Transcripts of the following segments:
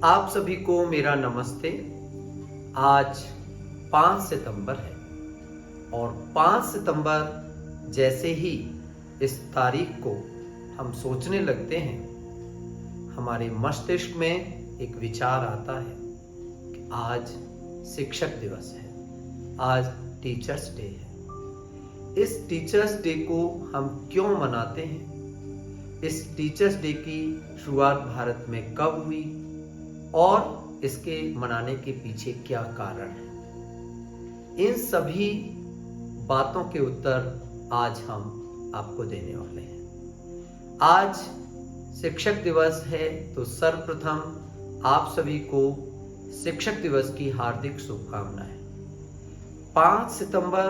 आप सभी को मेरा नमस्ते। आज 5 सितंबर है और 5 सितंबर जैसे ही इस तारीख को हम सोचने लगते हैं, हमारे मस्तिष्क में एक विचार आता है कि आज शिक्षक दिवस है, आज टीचर्स डे है। इस टीचर्स डे को हम क्यों मनाते हैं? इस टीचर्स डे की शुरुआत भारत में कब हुई और इसके मनाने के पीछे क्या कारण है? इन सभी बातों के उत्तर आज हम आपको देने वाले हैं। आज शिक्षक दिवस है, तो सर्वप्रथम आप सभी को शिक्षक दिवस की हार्दिक शुभकामनाएं। 5 सितंबर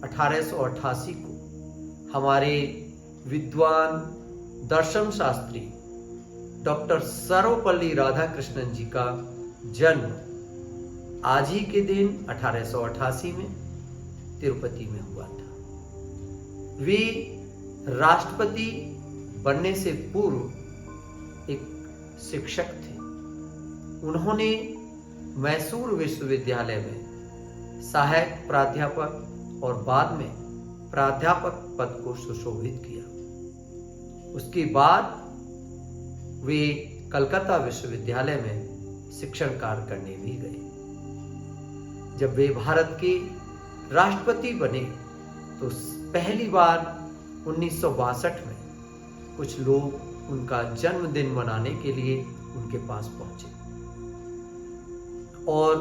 1888 को हमारे विद्वान दर्शन शास्त्री डॉक्टर सर्वपल्ली राधाकृष्णन जी का जन्म आज ही के दिन 1888 में तिरुपति में हुआ था। वे राष्ट्रपति बनने से पूर्व एक शिक्षक थे। उन्होंने मैसूर विश्वविद्यालय में सहायक प्राध्यापक और बाद में प्राध्यापक पद को सुशोभित किया। उसके बाद वे कलकत्ता विश्वविद्यालय में शिक्षण कार्य करने भी गए। जब वे भारत के राष्ट्रपति बने तो पहली बार 1962 में कुछ लोग उनका जन्मदिन मनाने के लिए उनके पास पहुंचे और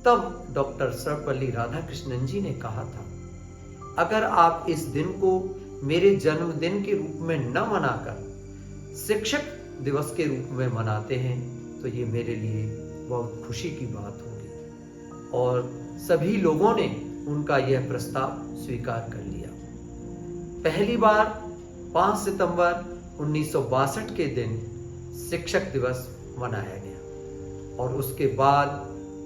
तब डॉक्टर सर्वपल्ली राधाकृष्णन जी ने कहा था, अगर आप इस दिन को मेरे जन्मदिन के रूप में न मनाकर शिक्षक दिवस के रूप में मनाते हैं तो ये मेरे लिए बहुत खुशी की बात होगी। और सभी लोगों ने उनका यह प्रस्ताव स्वीकार कर लिया। पहली बार 5 सितंबर 1962 के दिन शिक्षक दिवस मनाया गया और उसके बाद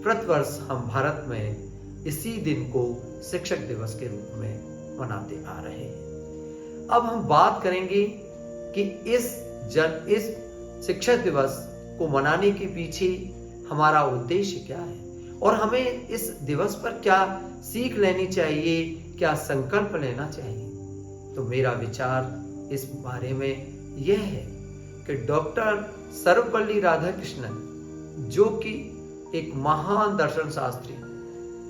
प्रतिवर्ष हम भारत में इसी दिन को शिक्षक दिवस के रूप में मनाते आ रहे हैं। अब हम बात करेंगे कि इस शिक्षक दिवस को मनाने के पीछे हमारा उद्देश्य क्या है और हमें इस दिवस पर क्या सीख लेनी चाहिए, क्या संकल्प लेना चाहिए। तो मेरा विचार इस बारे में यह है कि डॉक्टर सर्वपल्ली राधाकृष्णन, जो कि एक महान दर्शन शास्त्री,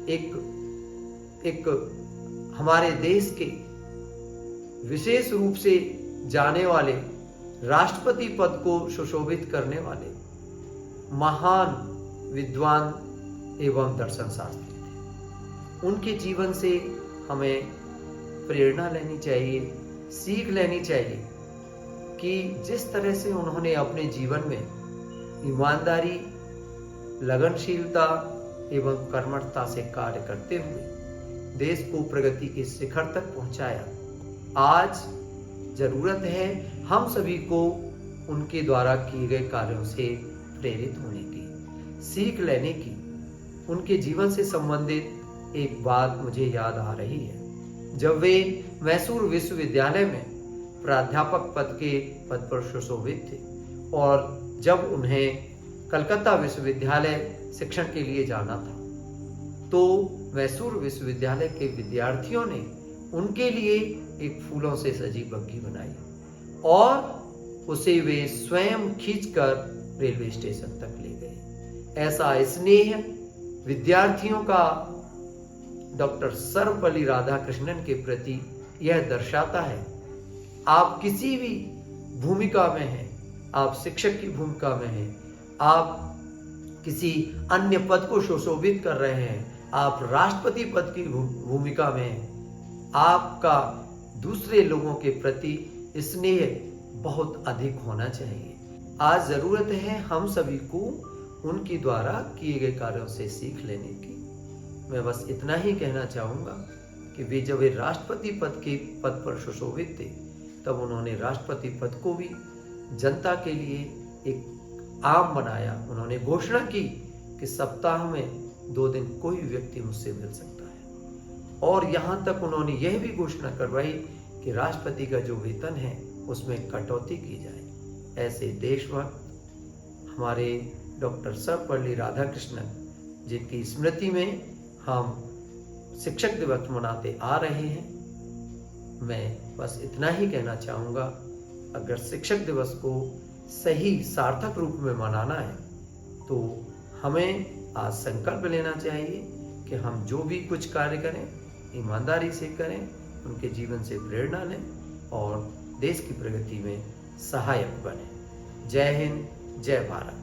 एक हमारे देश के विशेष रूप से जाने वाले राष्ट्रपति पद को सुशोभित करने वाले महान विद्वान एवं दर्शन शास्त्री थे। उनके जीवन से हमें प्रेरणा लेनी चाहिए, सीख लेनी चाहिए कि जिस तरह से उन्होंने अपने जीवन में ईमानदारी, लगनशीलता एवं कर्मठता से कार्य करते हुए देश को प्रगति के शिखर तक पहुंचाया, आज जरूरत है हम सभी को उनके द्वारा किए गए कार्यों से प्रेरित होने की, सीख लेने की। उनके जीवन से संबंधित एक बात मुझे याद आ रही है। जब वे मैसूर विश्वविद्यालय में प्राध्यापक पद पर सुशोभित थे और जब उन्हें कलकत्ता विश्वविद्यालय शिक्षण के लिए जाना था तो मैसूर विश्वविद्यालय के विद्यार्थियों ने उनके लिए एक फूलों से सजी बग्घी बनाई और उसे वे स्वयं खींचकर रेलवे स्टेशन तक ले गए। ऐसा स्नेह विद्यार्थियों का डॉक्टर सर्वपल्ली राधाकृष्णन के प्रति यह दर्शाता है। आप किसी भी भूमिका में हैं, आप शिक्षक की भूमिका में हैं, आप किसी अन्य पद को सुशोभित कर रहे हैं, आप राष्ट्रपति पद की भूमिका में हैं, आपका दूसरे लोगों के प्रति स्नेह बहुत अधिक होना चाहिए। आज जरूरत है हम सभी को उनके द्वारा किए गए कार्यों से सीख लेने की। मैं बस इतना ही कहना चाहूंगा कि जब वे राष्ट्रपति पद पर सुशोभित थे तब उन्होंने राष्ट्रपति पद को भी जनता के लिए एक आम बनाया। उन्होंने घोषणा की कि सप्ताह में 2 दिन कोई व्यक्ति मुझसे मिल सकता है और यहां तक उन्होंने यह भी घोषणा करवाई कि राष्ट्रपति का जो वेतन है उसमें कटौती की जाए। ऐसे देशभक्त हमारे डॉक्टर सर्वपल्ली राधाकृष्णन, जिनकी स्मृति में हम शिक्षक दिवस मनाते आ रहे हैं। मैं बस इतना ही कहना चाहूँगा, अगर शिक्षक दिवस को सही सार्थक रूप में मनाना है तो हमें आज संकल्प लेना चाहिए कि हम जो भी कुछ कार्य करें ईमानदारी से करें, उनके जीवन से प्रेरणा लें और देश की प्रगति में सहायक बने। जय हिंद, जय भारत।